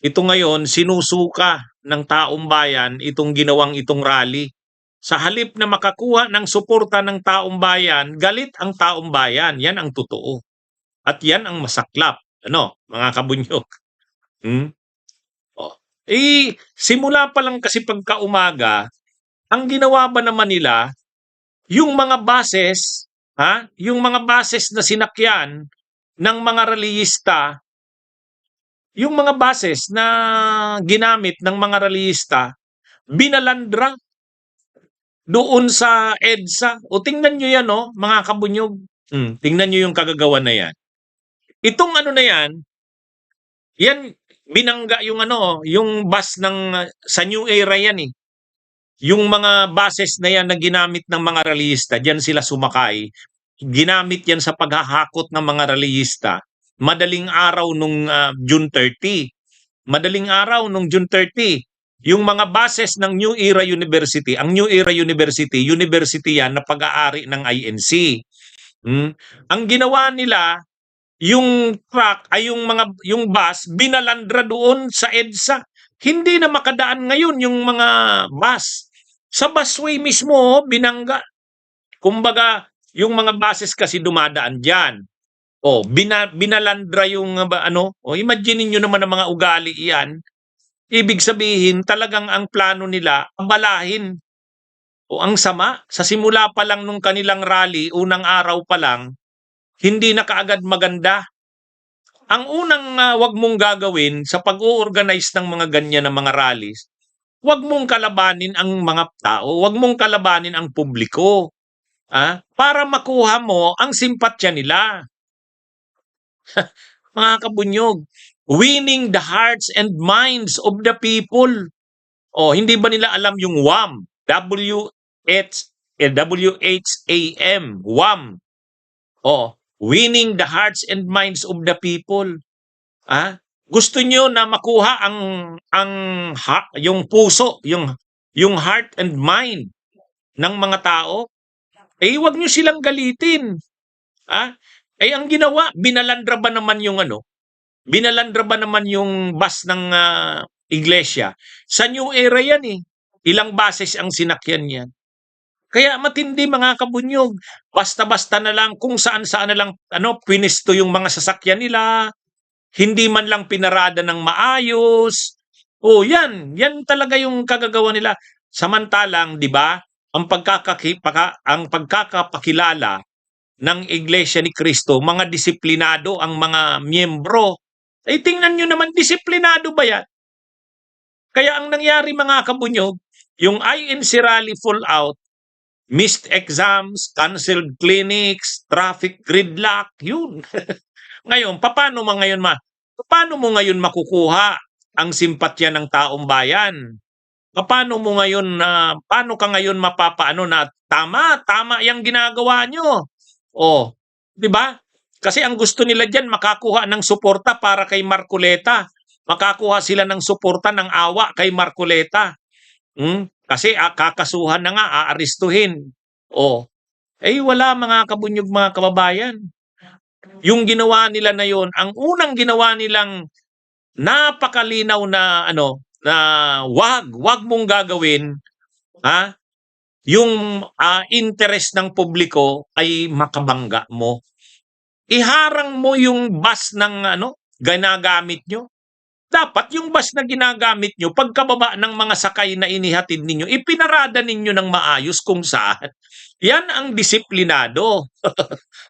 ito ngayon sinusuka ng taong bayan itong ginawang itong rally. Sa halip na makakuha ng suporta ng taong bayan, galit ang taong bayan. Yan ang totoo. At yan ang masaklap. Ano, mga kabunyog? Hmm? Oh. Simula pa lang kasi pagkaumaga, ang ginawa ba naman nila, yung mga bases, yung mga bases na sinakyan ng mga rallyista, yung mga bases na ginamit ng mga rallyista, binalandra doon sa EDSA. O tingnan nyo yan, mga kabunyog. Tingnan nyo yung kagagawa na yan. Itong ano na yan binangga yung yung bus ng sa New Era yan eh. Yung mga buses na yan na ginamit ng mga rallyista, diyan sila sumakay. Ginamit yan sa paghahakot ng mga rallyista. Madaling araw nung June 30. Madaling araw nung June 30. Yung mga buses ng New Era University, ang New Era University yan na pag-aari ng INC. Ang ginawa nila, yung truck ay yung bus binalandra doon sa EDSA. Hindi na makadaan ngayon yung mga bus. Sa busway mismo binangga. Kumbaga, yung mga buses kasi dumadaan diyan. Binalandra yung imagine niyo naman ang mga ugali iyan. Ibig sabihin, talagang ang plano nila, abalahin. Ang sama, sa simula pa lang nung kanilang rally, unang araw pa lang, hindi na kaagad maganda. Ang unang wag mong gagawin sa pag-o-organize ng mga ganyan na mga rallies, wag mong kalabanin ang mga tao, wag mong kalabanin ang publiko. Para makuha mo ang simpatya nila. Mga kabunyog, winning the hearts and minds of the people. Hindi ba nila alam yung WHAM? W-H-A-M. WHAM. Winning the hearts and minds of the people. Gusto nyo na makuha yung puso, yung heart and mind ng mga tao? Wag nyo silang galitin. Ang ginawa, binalandra ba naman yung binalandra ba naman yung bus ng iglesia? Sa New Era yan eh. Ilang bases ang sinakyan yan. Kaya matindi mga kabunyog. Basta-basta na lang, kung saan-saan na lang pinisto yung mga sasakyan nila. Hindi man lang pinarada ng maayos. Yan talaga yung kagagawa nila. Samantalang, 'di ba? Ang pagkakapakilala ng Iglesia ni Cristo, mga disiplinado ang mga miyembro. Tingnan nyo naman, disiplinado ba yan? Kaya ang nangyari mga kabunyog, yung INC rally fallout, missed exams, canceled clinics, traffic gridlock, yun. Ngayon, paano mo ngayon makukuha ang simpatya ng taong bayan? Paano ka ngayon mapapaano na tama yung ginagawa nyo? 'Di ba? Kasi ang gusto nila diyan makakuha ng suporta para kay Marcoleta. Makakuha sila ng suporta ng awa kay Marcoleta. Kasi kakasuhan na nga, aarestuhin. Wala mga kabunyog mga kababayan. Yung ginawa nila na yon, ang unang ginawa nilang napakalinaw na na wag mong gagawin, yung interest ng publiko ay makabangga mo. Iharang mo yung bus ng ginagamit nyo. Dapat yung bus na ginagamit nyo, pagkababa ng mga sakay na inihatid ninyo, ipinarada ninyo ng maayos kung saan. Yan ang disiplinado.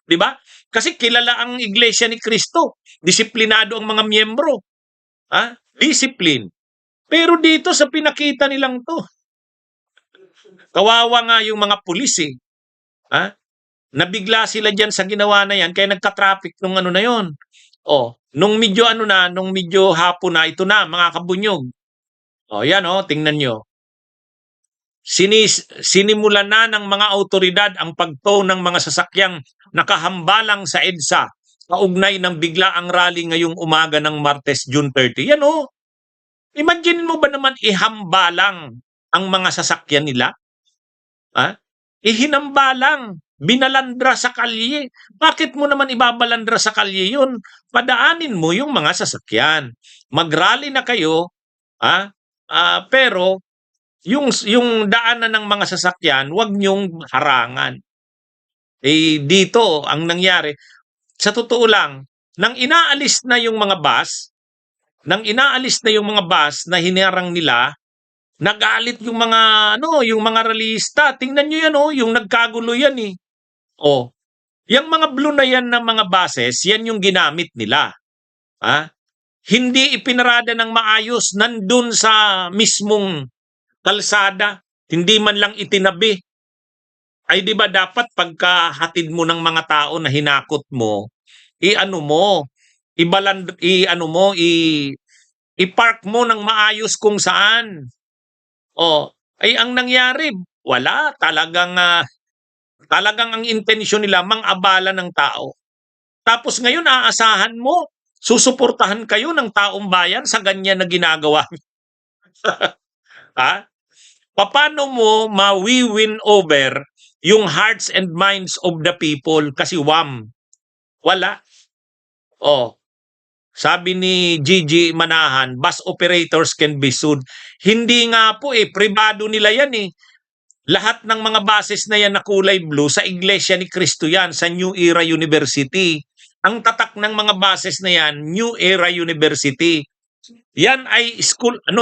'Di ba? Kasi kilala ang Iglesia ni Cristo. Disiplinado ang mga miyembro. Discipline. Pero dito sa pinakita nilang to, kawawa nga yung mga pulis eh. Nabigla sila dyan sa ginawa na yan, kaya nagka-traffic nung na yon. Nung medyo hapon na, ito na mga kabunyog. Yan tingnan nyo. Sinimulan na ng mga autoridad ang pagtow ng mga sasakyang nakahambalang sa EDSA kaugnay ng biglaang rally ngayong umaga ng Martes, June 30. Yan Imagine mo ba naman ihambalang ang mga sasakyan nila? Ihinambalang. binalandra sa kalye. Bakit mo naman ibabalandra sa kalye yun? Padaanin mo yung mga sasakyan. Mag-rally na kayo, pero yung daanan ng mga sasakyan, wag niyong harangan. Dito, ang nangyari, sa totoo lang, nang inaalis na yung mga bus na hinarang nila, nagalit yung mga rallyista. Tingnan niyo yan, yung nagkagulo yan eh. Yung mga blue na yan ng mga buses, yan yung ginamit nila. Hindi ipinarada ng maayos nandun sa mismong kalsada, hindi man lang itinabi. Ay di ba dapat pagkahatid mo ng mga tao na hinakot mo, i-park mo ng maayos kung saan. Ay ang nangyari, wala, talagang ang intensyon nila mang-abala ng tao. Tapos ngayon aasahan mo, susuportahan kayo ng taong bayan sa ganyan na ginagawa. Paano mo ma-win over yung hearts and minds of the people kasi wala. Sabi ni Gigi Manahan, bus operators can be sued. Hindi nga po pribado nila yan eh. Lahat ng mga buses na yan na kulay blue, sa Iglesia ni Cristo yan, sa New Era University. Ang tatak ng mga buses na yan, New Era University. Yan ay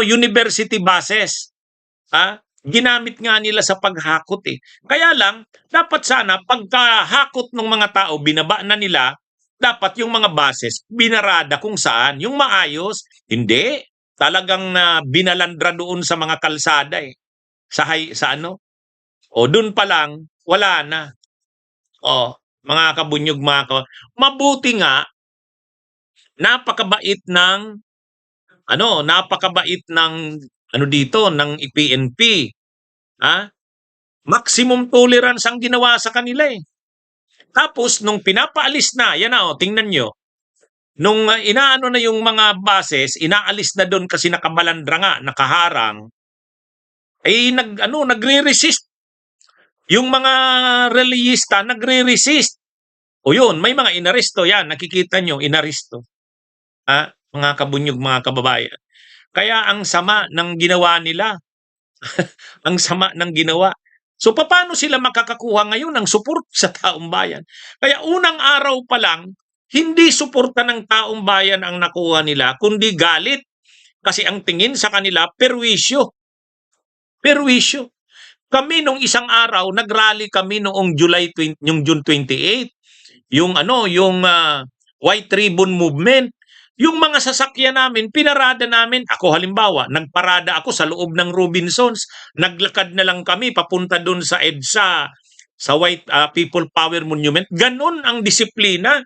university buses. Ginamit nga nila sa paghakot eh. Kaya lang, dapat sana pagkahakot ng mga tao, binaba na nila, dapat yung mga buses binarada kung saan. Yung maayos, hindi. Talagang binalandra doon sa mga kalsada eh. Doon pa lang, wala na. Mga kabunyog, mabuti nga, napakabait ng ng PNP. Maximum tolerance ang ginawa sa kanila eh. Tapos nung pinapaalis na, yan tingnan nyo. Nung inaano na yung mga buses, inaalis na doon kasi nakabalandra nga, nakaharang. Nagre-resist. Yung mga rallyista nagre-resist. Yun, may mga inaresto yan, nakikita nyo, inaresto. Mga kabunyog, mga kababayan. Kaya ang sama ng ginawa nila. Ang sama ng ginawa. So paano sila makakakuha ngayon ng support sa taong bayan? Kaya unang araw pa lang, hindi suporta ng taong bayan ang nakuha nila, kundi galit. Kasi ang tingin sa kanila, perwisyo. Perwisyo. Kami nung isang araw, nagrally kami noong June 28. Yung White Ribbon Movement. Yung mga sasakyan namin, pinarada namin. Ako halimbawa, nagparada ako sa loob ng Robinsons. Naglakad na lang kami papunta doon sa EDSA, sa White People Power Monument. Ganon ang disiplina.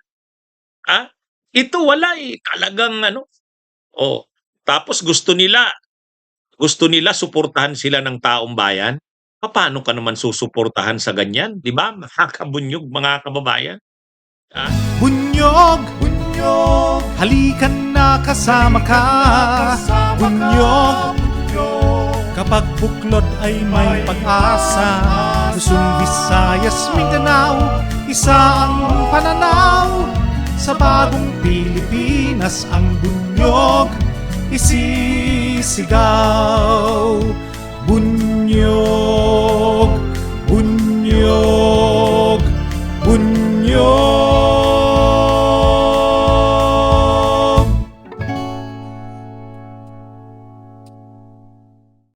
Ito wala eh. Talagang Tapos gusto nila suportahan sila ng taong bayan. Paano ka naman susuportahan sa ganyan? Di ba? Makakabunyog, mga kababayan. Bunyog, bunyog, halikan na kasama ka. Bunyog, kapag buklod ay may pag-asa. Luzon, Visayas, Mindanao, isa ang pananaw. Sa bagong Pilipinas ang bunyog isisigaw. Bunyog.